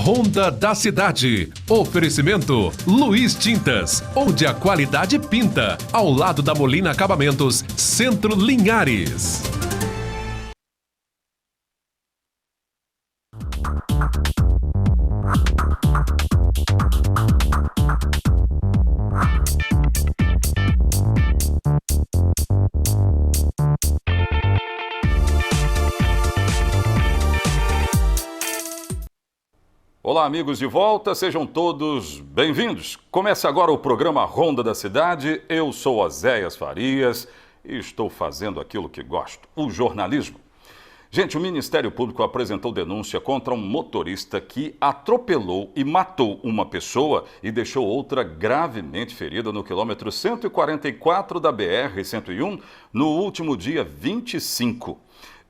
Ronda da Cidade. Oferecimento Luiz Tintas, onde a qualidade pinta. Ao lado da Molina Acabamentos, Centro Linhares. Olá, amigos de volta, sejam todos bem-vindos. Começa agora o programa Ronda da Cidade. Eu sou Oséias Farias e estou fazendo aquilo que gosto, o jornalismo. Gente, o Ministério Público apresentou denúncia contra um motorista que atropelou e matou uma pessoa e deixou outra gravemente ferida no quilômetro 144 da BR-101 no último dia 25.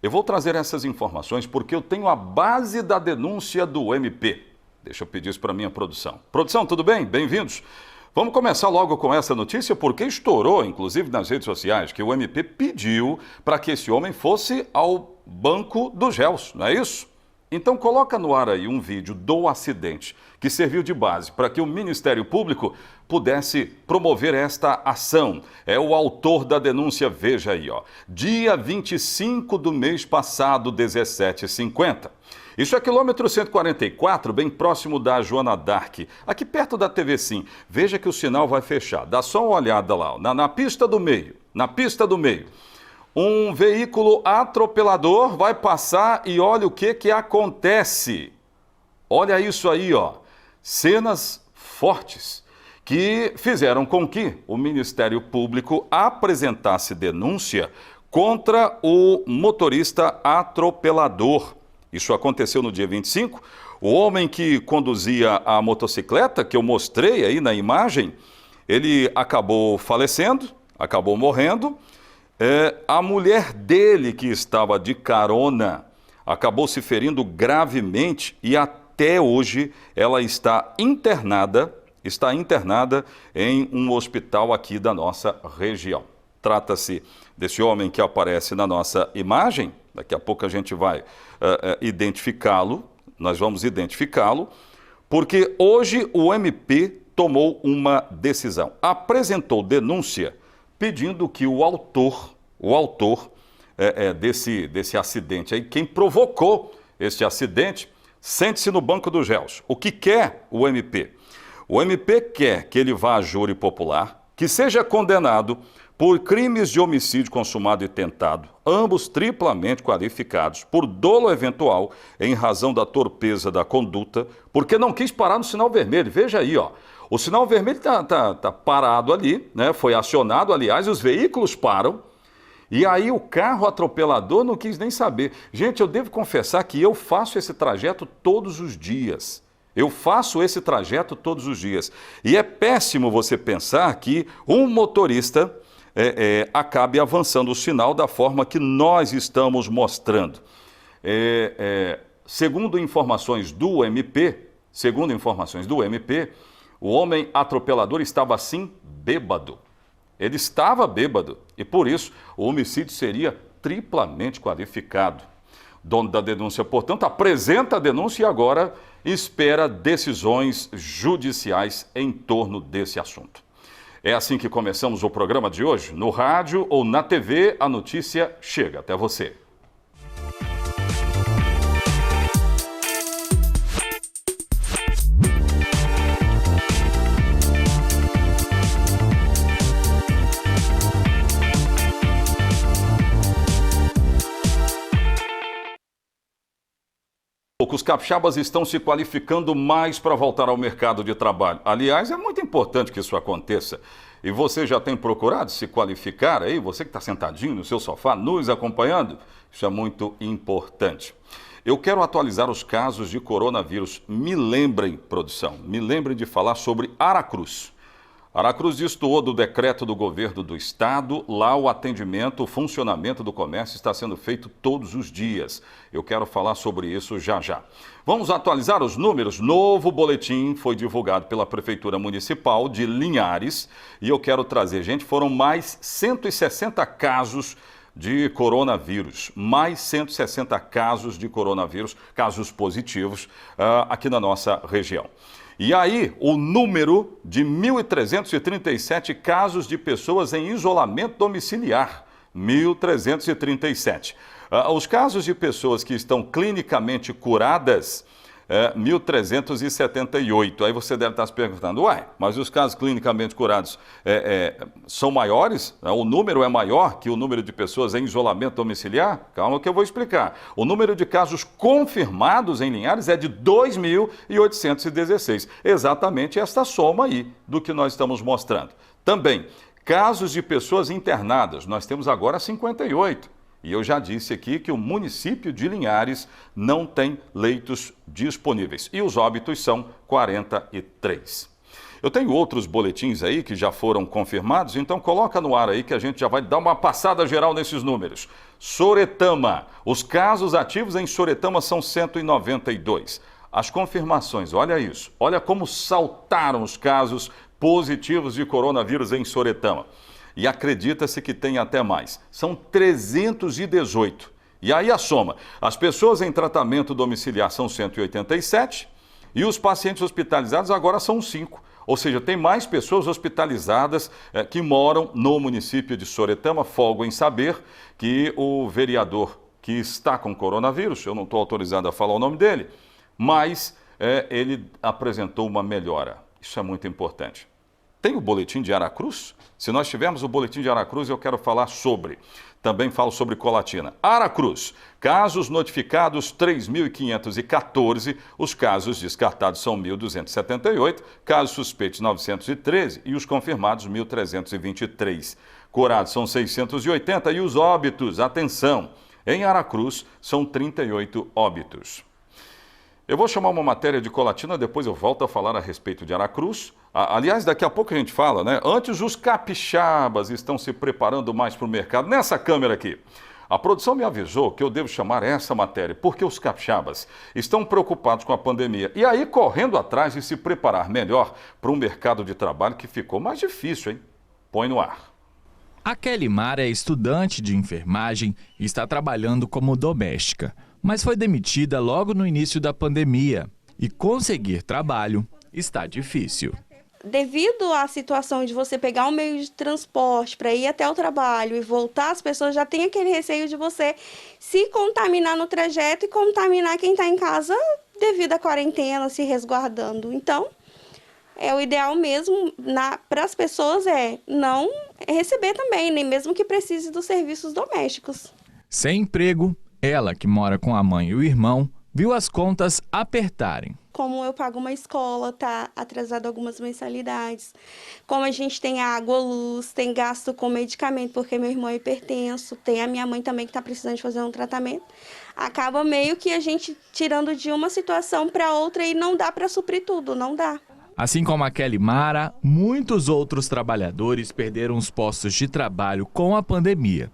Eu vou trazer essas informações porque eu tenho a base da denúncia do MP. Deixa eu pedir isso para a minha produção. Produção, tudo bem? Bem-vindos. Vamos começar logo com essa notícia porque estourou, inclusive nas redes sociais, que o MP pediu para que esse homem fosse ao banco dos réus, não é isso? Então coloca no ar aí um vídeo do acidente que serviu de base para que o Ministério Público pudesse promover esta ação. É o autor da denúncia, veja aí, ó. Dia 25 do mês passado, 17h50. Isso é quilômetro 144, bem próximo da Joana d'Arc, aqui perto da TV Sim. Veja que o sinal vai fechar. Dá só uma olhada lá, na pista do meio. Na pista do meio. Um veículo atropelador vai passar e olha o que acontece. Olha isso aí, ó. Cenas fortes que fizeram com que o Ministério Público apresentasse denúncia contra o motorista atropelador. Isso aconteceu no dia 25. O homem que conduzia a motocicleta, que eu mostrei aí na imagem, ele acabou falecendo, acabou morrendo. A mulher dele, que estava de carona, acabou se ferindo gravemente e até hoje ela está internada em um hospital aqui da nossa região. Trata-se desse homem que aparece na nossa imagem, daqui a pouco a gente vai identificá-lo, nós vamos identificá-lo, porque hoje o MP tomou uma decisão, apresentou denúncia pedindo que o autor desse acidente aí, quem provocou este acidente, sente-se no banco dos réus. O que quer o MP? O MP quer que ele vá a júri popular, que seja condenado por crimes de homicídio consumado e tentado, ambos triplamente qualificados, por dolo eventual em razão da torpeza da conduta, porque não quis parar no sinal vermelho. Veja aí, ó. O sinal vermelho tá parado ali, né? Foi acionado, aliás, os veículos param, e aí o carro atropelador não quis nem saber. Gente, eu devo confessar que eu faço esse trajeto todos os dias. E é péssimo você pensar que um motorista acabe avançando o sinal da forma que nós estamos mostrando. Segundo informações do MP, o homem atropelador estava assim bêbado. Ele estava bêbado e por isso o homicídio seria triplamente qualificado. Dono da denúncia, portanto, apresenta a denúncia e agora espera decisões judiciais em torno desse assunto. É assim que começamos o programa de hoje. No rádio ou na TV, a notícia chega até você. Os capixabas estão se qualificando mais para voltar ao mercado de trabalho. Aliás, é muito importante que isso aconteça. E você já tem procurado se qualificar aí? Você que está sentadinho no seu sofá, nos acompanhando? Isso é muito importante. Eu quero atualizar os casos de coronavírus. Me lembrem, produção, de falar sobre Aracruz. Aracruz destoou do decreto do governo do estado. Lá o atendimento, o funcionamento do comércio está sendo feito todos os dias. Eu quero falar sobre isso já já. Vamos atualizar os números. Novo boletim foi divulgado pela Prefeitura Municipal de Linhares e eu quero trazer, gente, foram mais 160 casos de coronavírus, mais 160 casos de coronavírus, casos positivos aqui na nossa região. E aí, o número de 1.337 casos de pessoas em isolamento domiciliar, 1.337. Os casos de pessoas que estão clinicamente curadas, 1.378. Aí você deve estar se perguntando, uai, mas os casos clinicamente curados são maiores? O número é maior que o número de pessoas em isolamento domiciliar? Calma que eu vou explicar. O número de casos confirmados em Linhares é de 2.816. Exatamente esta soma aí do que nós estamos mostrando. Também, casos de pessoas internadas, nós temos agora 58. E eu já disse aqui que o município de Linhares não tem leitos disponíveis. E os óbitos são 43. Eu tenho outros boletins aí que já foram confirmados, então coloca no ar aí que a gente já vai dar uma passada geral nesses números. Soretama. Os casos ativos em Soretama são 192. As confirmações, olha isso. Olha como saltaram os casos positivos de coronavírus em Soretama. E acredita-se que tem até mais. São 318. E aí a soma. As pessoas em tratamento domiciliar são 187 e os pacientes hospitalizados agora são 5. Ou seja, tem mais pessoas hospitalizadas que moram no município de Soretama. Folgo em saber que o vereador que está com coronavírus, eu não estou autorizado a falar o nome dele, mas ele apresentou uma melhora. Isso é muito importante. Tem o boletim de Aracruz? Se nós tivermos o boletim de Aracruz, eu quero falar sobre. Também falo sobre Colatina. Aracruz, casos notificados 3.514, os casos descartados são 1.278, casos suspeitos 913 e os confirmados 1.323. Curados são 680 e os óbitos, atenção, em Aracruz são 38 óbitos. Eu vou chamar uma matéria de Colatina, depois eu volto a falar a respeito de Aracruz. Aliás, daqui a pouco a gente fala, né? Antes, os capixabas estão se preparando mais para o mercado. Nessa câmera aqui, a produção me avisou que eu devo chamar essa matéria, porque os capixabas estão preocupados com a pandemia. E aí, correndo atrás de se preparar melhor para um mercado de trabalho que ficou mais difícil, hein? Põe no ar. A Kelly Mara é estudante de enfermagem e está trabalhando como doméstica, mas foi demitida logo no início da pandemia e conseguir trabalho está difícil. Devido à situação de você pegar um meio de transporte para ir até o trabalho e voltar, as pessoas já têm aquele receio de você se contaminar no trajeto e contaminar quem está em casa devido à quarentena, se resguardando. Então, o ideal mesmo para as pessoas não receber também, nem mesmo que precise dos serviços domésticos. Sem emprego, ela, que mora com a mãe e o irmão, viu as contas apertarem. Como eu pago uma escola, tá atrasado algumas mensalidades. Como a gente tem água, luz, tem gasto com medicamento, porque meu irmão é hipertenso, tem a minha mãe também que está precisando de fazer um tratamento. Acaba meio que a gente tirando de uma situação para outra e não dá para suprir tudo, não dá. Assim como a Kelly Mara, muitos outros trabalhadores perderam os postos de trabalho com a pandemia.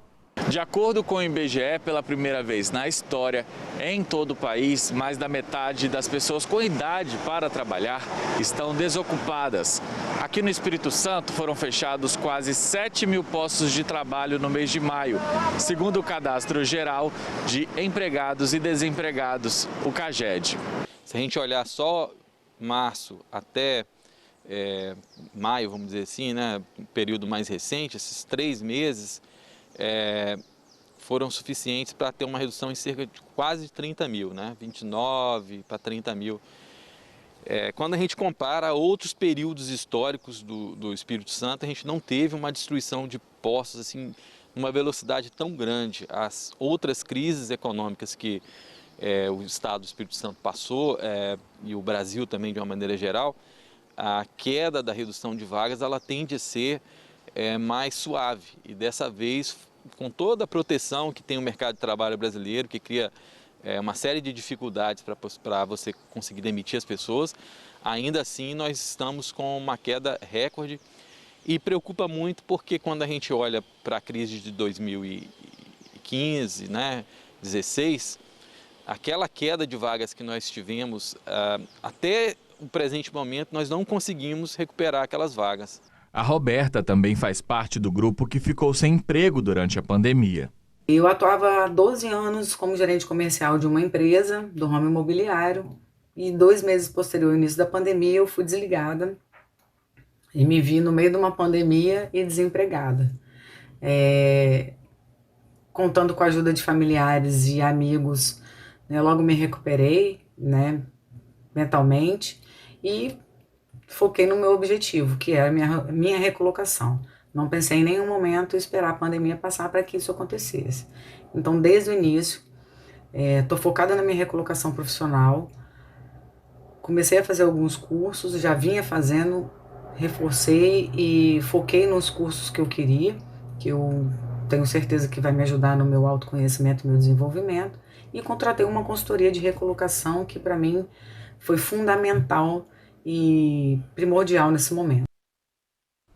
De acordo com o IBGE, pela primeira vez na história, em todo o país, mais da metade das pessoas com idade para trabalhar estão desocupadas. Aqui no Espírito Santo foram fechados quase 7.000 postos de trabalho no mês de maio, segundo o Cadastro Geral de Empregados e Desempregados, o CAGED. Se a gente olhar só março até maio, vamos dizer assim, né, um período mais recente, esses 3 meses, foram suficientes para ter uma redução em cerca de quase 30 mil, né? 29 para 30 mil. Quando a gente compara outros períodos históricos do Espírito Santo, a gente não teve uma destruição de postos assim, numa velocidade tão grande. As outras crises econômicas que o Estado do Espírito Santo passou, e o Brasil também de uma maneira geral, a queda da redução de vagas ela tende a ser mais suave. E dessa vez, com toda a proteção que tem o mercado de trabalho brasileiro, que cria uma série de dificuldades para você conseguir demitir as pessoas, ainda assim nós estamos com uma queda recorde e preocupa muito porque quando a gente olha para a crise de 2015, né, 16, aquela queda de vagas que nós tivemos, até o presente momento nós não conseguimos recuperar aquelas vagas. A Roberta também faz parte do grupo que ficou sem emprego durante a pandemia. Eu atuava há 12 anos como gerente comercial de uma empresa do ramo imobiliário e 2 meses posterior ao início da pandemia eu fui desligada e me vi no meio de uma pandemia e desempregada. Contando com a ajuda de familiares e amigos, né, logo me recuperei, né, mentalmente e foquei no meu objetivo, que era a minha recolocação. Não pensei em nenhum momento esperar a pandemia passar para que isso acontecesse. Então, desde o início, estou focada na minha recolocação profissional. Comecei a fazer alguns cursos, já vinha fazendo, reforcei e foquei nos cursos que eu queria, que eu tenho certeza que vai me ajudar no meu autoconhecimento e meu desenvolvimento. E contratei uma consultoria de recolocação que, para mim, foi fundamental e primordial nesse momento.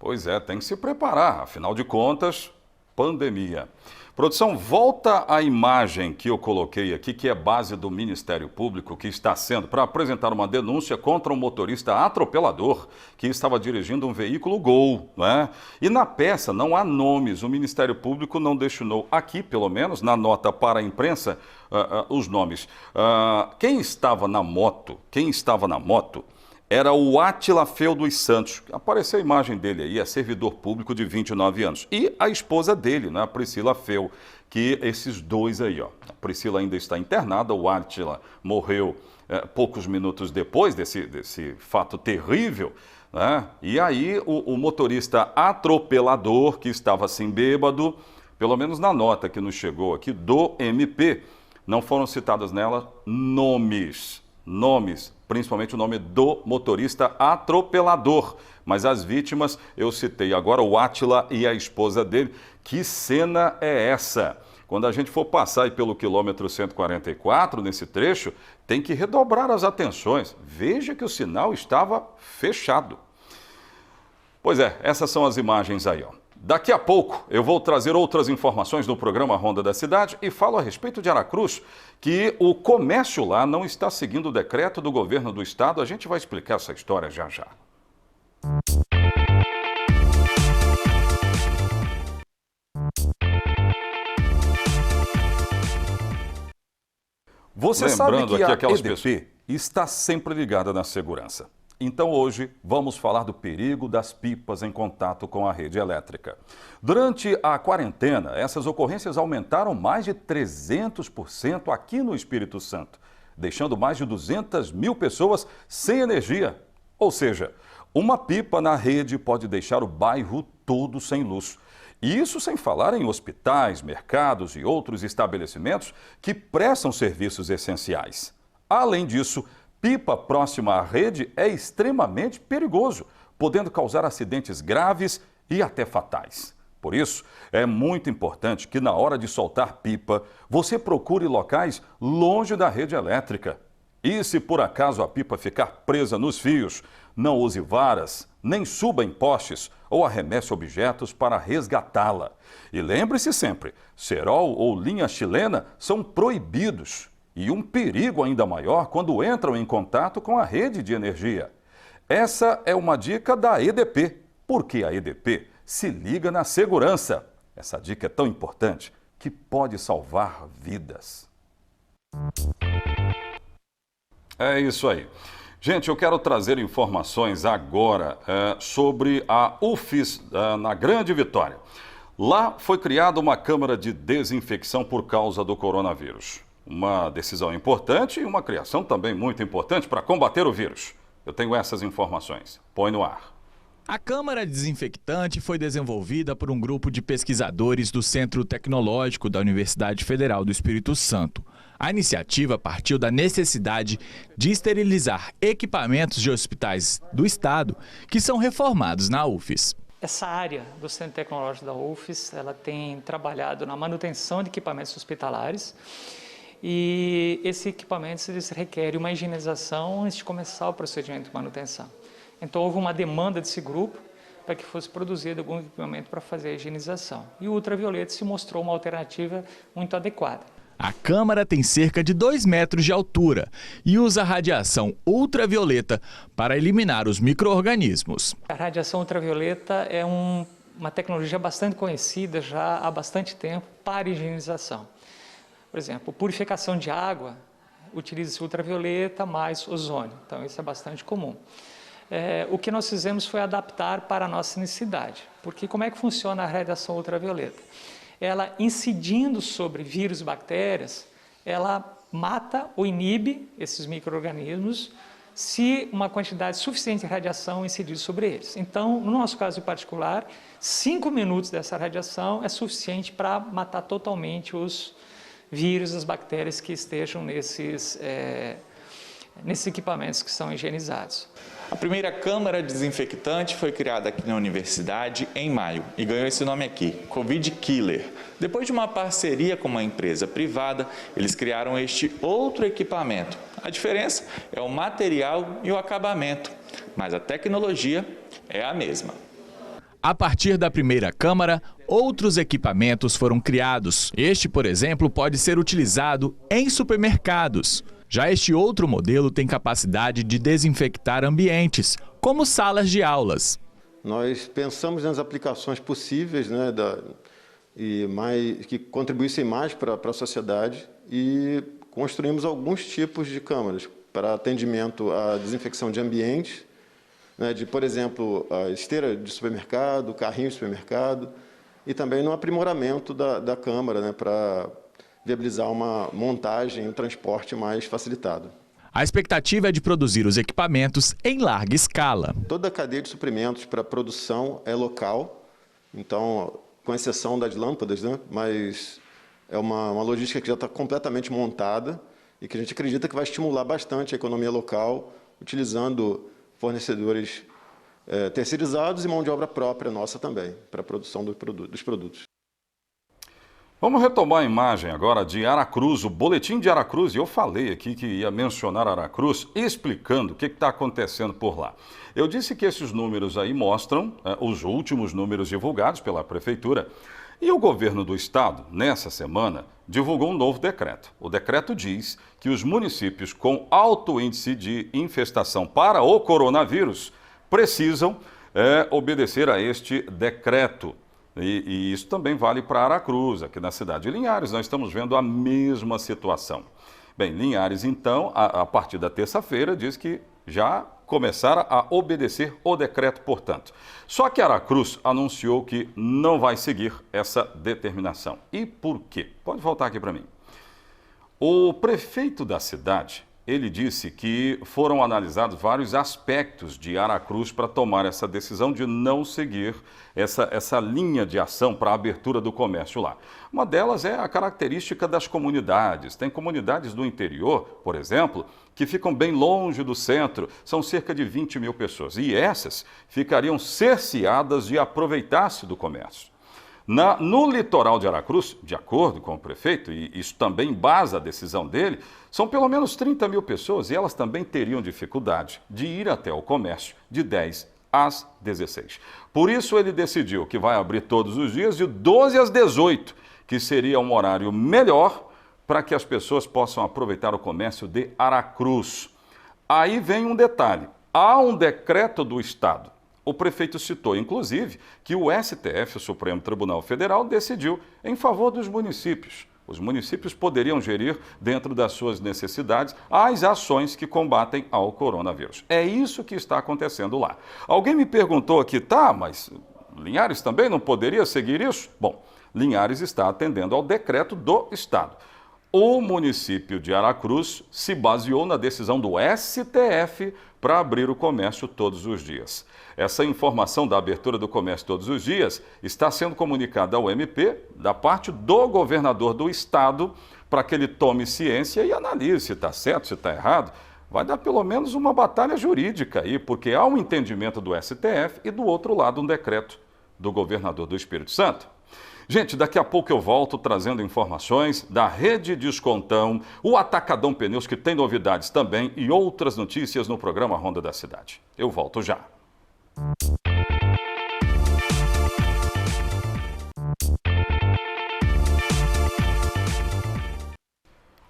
Pois é, tem que se preparar, afinal de contas, pandemia. Produção, volta a imagem que eu coloquei aqui, que é base do Ministério Público, que está sendo para apresentar uma denúncia contra um motorista atropelador que estava dirigindo um veículo Gol, né? E na peça não há nomes, o Ministério Público não destinou aqui, pelo menos, na nota para a imprensa, os nomes. Quem estava na moto era o Átila Feu dos Santos. Apareceu a imagem dele aí, é servidor público de 29 anos. E a esposa dele, né, a Priscila Feu, que esses dois aí, ó. A Priscila ainda está internada, o Átila morreu poucos minutos depois desse fato terrível, né? E aí o motorista atropelador, que estava assim bêbado, pelo menos na nota que nos chegou aqui do MP, não foram citadas nela nomes, principalmente o nome do motorista atropelador. Mas as vítimas, eu citei agora o Átila e a esposa dele. Que cena é essa? Quando a gente for passar aí pelo quilômetro 144, nesse trecho, tem que redobrar as atenções. Veja que o sinal estava fechado. Pois é, essas são as imagens aí, ó. Daqui a pouco eu vou trazer outras informações do programa Ronda da Cidade e falo a respeito de Aracruz, que o comércio lá não está seguindo o decreto do governo do estado. A gente vai explicar essa história já já. Você sabe que a EDP está sempre ligada na segurança. Então hoje vamos falar do perigo das pipas em contato com a rede elétrica. Durante a quarentena, essas ocorrências aumentaram mais de 300% aqui no Espírito Santo, deixando mais de 200 mil pessoas sem energia. Ou seja, uma pipa na rede pode deixar o bairro todo sem luz. E isso sem falar em hospitais, mercados e outros estabelecimentos que prestam serviços essenciais. Além disso, pipa próxima à rede é extremamente perigoso, podendo causar acidentes graves e até fatais. Por isso, é muito importante que na hora de soltar pipa, você procure locais longe da rede elétrica. E se por acaso a pipa ficar presa nos fios, não use varas, nem suba em postes ou arremesse objetos para resgatá-la. E lembre-se sempre, cerol ou linha chilena são proibidos. E um perigo ainda maior quando entram em contato com a rede de energia. Essa é uma dica da EDP, porque a EDP se liga na segurança. Essa dica é tão importante que pode salvar vidas. É isso aí. Gente, eu quero trazer informações agora sobre a UFES na Grande Vitória. Lá foi criada uma câmara de desinfecção por causa do coronavírus. Uma decisão importante e uma criação também muito importante para combater o vírus. Eu tenho essas informações. Põe no ar. A Câmara Desinfectante foi desenvolvida por um grupo de pesquisadores do Centro Tecnológico da Universidade Federal do Espírito Santo. A iniciativa partiu da necessidade de esterilizar equipamentos de hospitais do estado que são reformados na UFES. Essa área do Centro Tecnológico da UFES, ela tem trabalhado na manutenção de equipamentos hospitalares. E esses equipamentos eles requerem uma higienização antes de começar o procedimento de manutenção. Então houve uma demanda desse grupo para que fosse produzido algum equipamento para fazer a higienização. E o ultravioleta se mostrou uma alternativa muito adequada. A câmara tem cerca de 2 metros de altura e usa radiação ultravioleta para eliminar os micro-organismos. A radiação ultravioleta é um uma tecnologia bastante conhecida já há bastante tempo para higienização. Por exemplo, purificação de água, utiliza-se ultravioleta mais ozônio, então isso é bastante comum. O que nós fizemos foi adaptar para a nossa necessidade, porque como é que funciona a radiação ultravioleta? Ela incidindo sobre vírus e bactérias, ela mata ou inibe esses micro-organismos se uma quantidade suficiente de radiação incidir sobre eles. Então, no nosso caso em particular, 5 minutos dessa radiação é suficiente para matar totalmente os vírus, as bactérias que estejam nesses equipamentos que são higienizados. A primeira câmara desinfectante foi criada aqui na universidade em maio e ganhou esse nome aqui, Covid Killer. Depois de uma parceria com uma empresa privada, eles criaram este outro equipamento. A diferença é o material e o acabamento, mas a tecnologia é a mesma. A partir da primeira câmara, outros equipamentos foram criados. Este, por exemplo, pode ser utilizado em supermercados. Já este outro modelo tem capacidade de desinfectar ambientes, como salas de aulas. Nós pensamos nas aplicações possíveis, né, que contribuíssem mais para a sociedade e construímos alguns tipos de câmaras para atendimento à desinfecção de ambientes, né, por exemplo, a esteira de supermercado, carrinho de supermercado, e também no aprimoramento da câmara, né, para viabilizar uma montagem e um transporte mais facilitado. A expectativa é de produzir os equipamentos em larga escala. Toda a cadeia de suprimentos para produção é local, então, com exceção das lâmpadas, né, mas é uma logística que já está completamente montada e que a gente acredita que vai estimular bastante a economia local, utilizando fornecedores terceirizados e mão de obra própria nossa também, para a produção dos produtos. Vamos retomar a imagem agora de Aracruz, o boletim de Aracruz. E eu falei aqui que ia mencionar Aracruz, explicando o que está acontecendo por lá. Eu disse que esses números aí mostram os últimos números divulgados pela Prefeitura. E o governo do estado, nessa semana, divulgou um novo decreto. O decreto diz que os municípios com alto índice de infestação para o coronavírus precisam obedecer a este decreto. E isso também vale para Aracruz, aqui na cidade de Linhares. Nós estamos vendo a mesma situação. Bem, Linhares, então, a partir da terça-feira, diz que já começaram a obedecer o decreto, portanto. Só que Aracruz anunciou que não vai seguir essa determinação. E por quê? Pode voltar aqui para mim. O prefeito da cidade, ele disse que foram analisados vários aspectos de Aracruz para tomar essa decisão de não seguir essa linha de ação para a abertura do comércio lá. Uma delas é a característica das comunidades. Tem comunidades do interior, por exemplo, que ficam bem longe do centro, são cerca de 20 mil pessoas, e essas ficariam cerceadas de aproveitar-se do comércio. No litoral de Aracruz, de acordo com o prefeito, e isso também embasa a decisão dele, são pelo menos 30 mil pessoas e elas também teriam dificuldade de ir até o comércio de 10 às 16. Por isso ele decidiu que vai abrir todos os dias de 12 às 18, que seria um horário melhor para que as pessoas possam aproveitar o comércio de Aracruz. Aí vem um detalhe, há um decreto do Estado. O prefeito citou, inclusive, que o STF, o Supremo Tribunal Federal, decidiu em favor dos municípios. Os municípios poderiam gerir, dentro das suas necessidades, as ações que combatem ao coronavírus. É isso que está acontecendo lá. Alguém me perguntou aqui, mas Linhares também não poderia seguir isso? Bom, Linhares está atendendo ao decreto do Estado. O município de Aracruz se baseou na decisão do STF para abrir o comércio todos os dias. Essa informação da abertura do comércio todos os dias está sendo comunicada ao MP da parte do governador do estado para que ele tome ciência e analise se está certo, se está errado. Vai dar pelo menos uma batalha jurídica aí, porque há um entendimento do STF e do outro lado um decreto do governador do Espírito Santo. Gente, daqui a pouco eu volto trazendo informações da Rede Descontão, o Atacadão Pneus, que tem novidades também, e outras notícias no programa Ronda da Cidade. Eu volto já.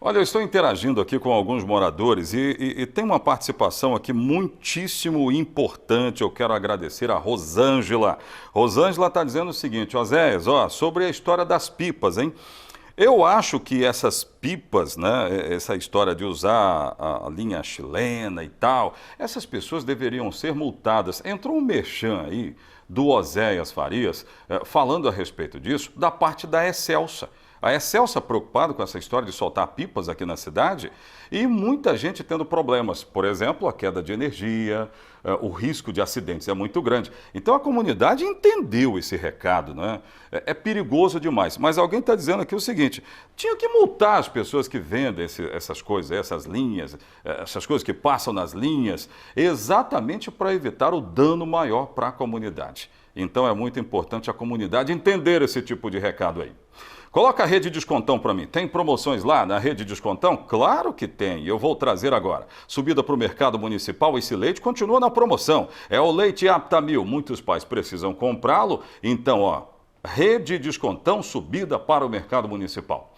Olha, eu estou interagindo aqui com alguns moradores e tem uma participação aqui muitíssimo importante. Eu quero agradecer a Rosângela. Rosângela está dizendo o seguinte: Oséias, sobre a história das pipas, hein? Eu acho que essas pipas, né, essa história de usar a linha chilena e tal, essas pessoas deveriam ser multadas. Entrou um merchan aí do Oséias Farias falando a respeito disso, da parte da Excelsa. A Excelsa preocupada com essa história de soltar pipas aqui na cidade e muita gente tendo problemas. Por exemplo, a queda de energia, o risco de acidentes é muito grande. Então a comunidade entendeu esse recado, né? É perigoso demais. Mas alguém está dizendo aqui o seguinte: tinha que multar as pessoas que vendem essas coisas, essas linhas, essas coisas que passam nas linhas, exatamente para evitar o dano maior para a comunidade. Então é muito importante a comunidade entender esse tipo de recado aí. Coloca a Rede Descontão para mim. Tem promoções lá na Rede Descontão? Claro que tem. Eu vou trazer agora. Subida para o mercado municipal, esse leite continua na promoção. É o leite Aptamil. Muitos pais precisam comprá-lo. Então, Rede Descontão, subida para o mercado municipal.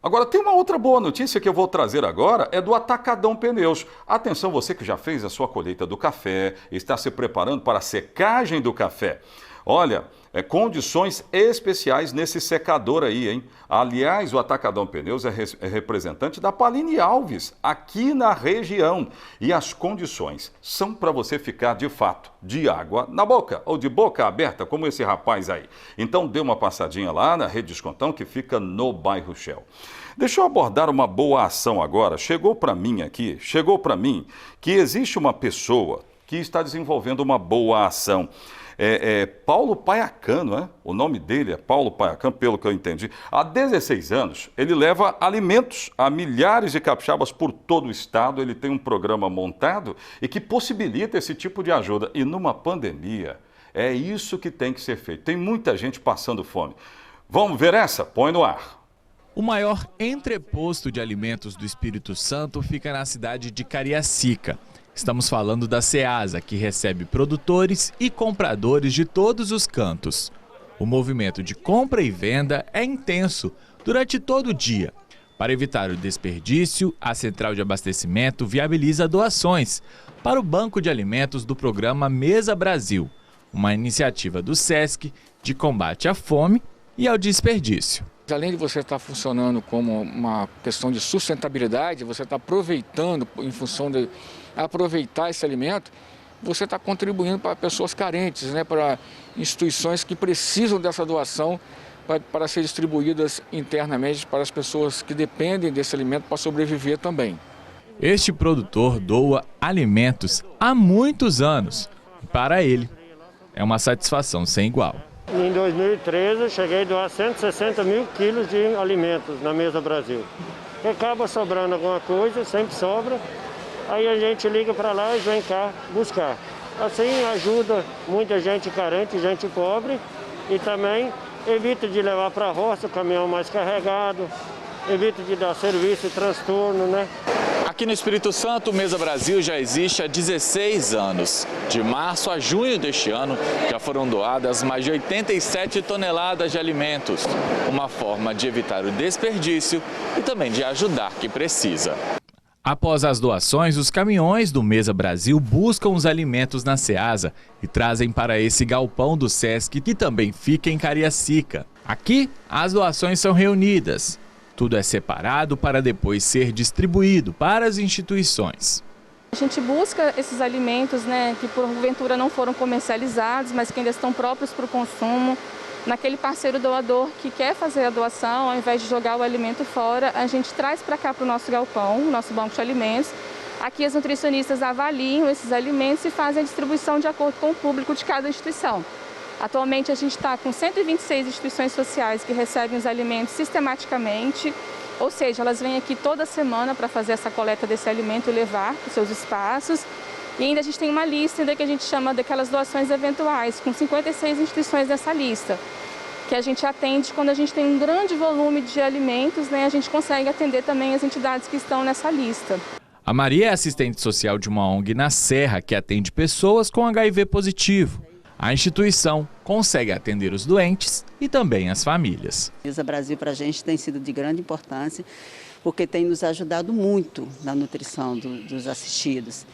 Agora, tem uma outra boa notícia que eu vou trazer agora, é do Atacadão Pneus. Atenção, você que já fez a sua colheita do café, está se preparando para a secagem do café. Olha, condições especiais nesse secador aí, hein? Aliás, o Atacadão Pneus é representante da Paline Alves, aqui na região. E as condições são para você ficar, de fato, de água na boca, ou de boca aberta, como esse rapaz aí. Então, dê uma passadinha lá na Rede Descontão, que fica no bairro Shell. Deixa eu abordar uma boa ação agora. Chegou para mim que existe uma pessoa que está desenvolvendo uma boa ação. Paulo Paiacan, não é? O nome dele é Paulo Paiacan, pelo que eu entendi. Há 16 anos, ele leva alimentos a milhares de capixabas por todo o estado. Ele tem um programa montado e que possibilita esse tipo de ajuda. E numa pandemia, é isso que tem que ser feito. Tem muita gente passando fome. Vamos ver essa? Põe no ar. O maior entreposto de alimentos do Espírito Santo fica na cidade de Cariacica. Estamos falando da Ceasa, que recebe produtores e compradores de todos os cantos. O movimento de compra e venda é intenso durante todo o dia. Para evitar o desperdício, a Central de Abastecimento viabiliza doações para o Banco de Alimentos do programa Mesa Brasil, uma iniciativa do SESC de combate à fome e ao desperdício. Além de você estar funcionando como uma questão de sustentabilidade, você está aproveitando, em função de aproveitar esse alimento, você está contribuindo para pessoas carentes, né, para instituições que precisam dessa doação para ser distribuídas internamente para as pessoas que dependem desse alimento para sobreviver também. Este produtor doa alimentos há muitos anos. Para ele, é uma satisfação sem igual. Em 2013, eu cheguei a doar 160 mil quilos de alimentos na Mesa Brasil. Acaba sobrando alguma coisa, sempre sobra, aí a gente liga para lá e vem cá buscar. Assim ajuda muita gente carente, gente pobre, e também evita de levar para a roça o caminhão mais carregado, evita de dar serviço e transtorno, né? Aqui no Espírito Santo, o Mesa Brasil já existe há 16 anos. De março a junho deste ano, já foram doadas mais de 87 toneladas de alimentos. Uma forma de evitar o desperdício e também de ajudar quem precisa. Após as doações, os caminhões do Mesa Brasil buscam os alimentos na Ceasa e trazem para esse galpão do SESC, que também fica em Cariacica. Aqui, as doações são reunidas. Tudo é separado para depois ser distribuído para as instituições. A gente busca esses alimentos, né, que porventura não foram comercializados, mas que ainda estão próprios para o consumo. Naquele parceiro doador que quer fazer a doação, ao invés de jogar o alimento fora, a gente traz para cá para o nosso galpão, o nosso banco de alimentos. Aqui as nutricionistas avaliam esses alimentos e fazem a distribuição de acordo com o público de cada instituição. Atualmente a gente está com 126 instituições sociais que recebem os alimentos sistematicamente, ou seja, elas vêm aqui toda semana para fazer essa coleta desse alimento e levar para os seus espaços. E ainda a gente tem uma lista ainda que a gente chama daquelas doações eventuais, com 56 instituições nessa lista, que a gente atende quando a gente tem um grande volume de alimentos, né, a gente consegue atender também as entidades que estão nessa lista. A Maria é assistente social de uma ONG na Serra que atende pessoas com HIV positivo. A instituição consegue atender os doentes e também as famílias. Mesa Brasil para a gente tem sido de grande importância porque tem nos ajudado muito na nutrição dos assistidos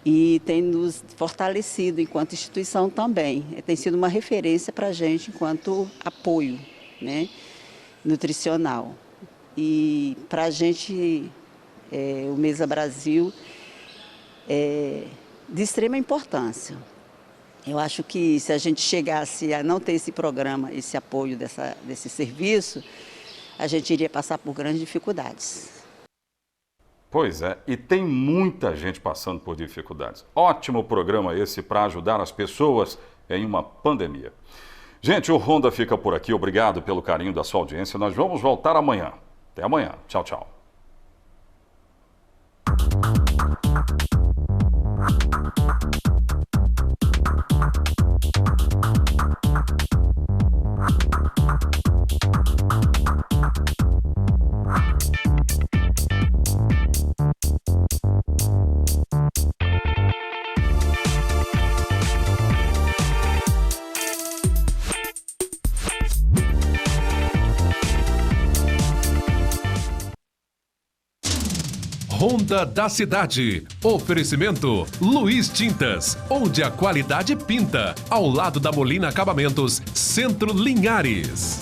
e tem nos fortalecido enquanto instituição também. Tem sido uma referência para a gente enquanto apoio, né, nutricional. E para a gente, o Mesa Brasil é de extrema importância. Eu acho que se a gente chegasse a não ter esse programa, esse apoio desse serviço, a gente iria passar por grandes dificuldades. Pois é, e tem muita gente passando por dificuldades. Ótimo programa esse para ajudar as pessoas em uma pandemia. Gente, o Ronda fica por aqui. Obrigado pelo carinho da sua audiência. Nós vamos voltar amanhã. Até amanhã. Tchau, tchau. Ronda da Cidade. Oferecimento Luiz Tintas, onde a qualidade pinta. Ao lado da Molina Acabamentos, Centro Linhares.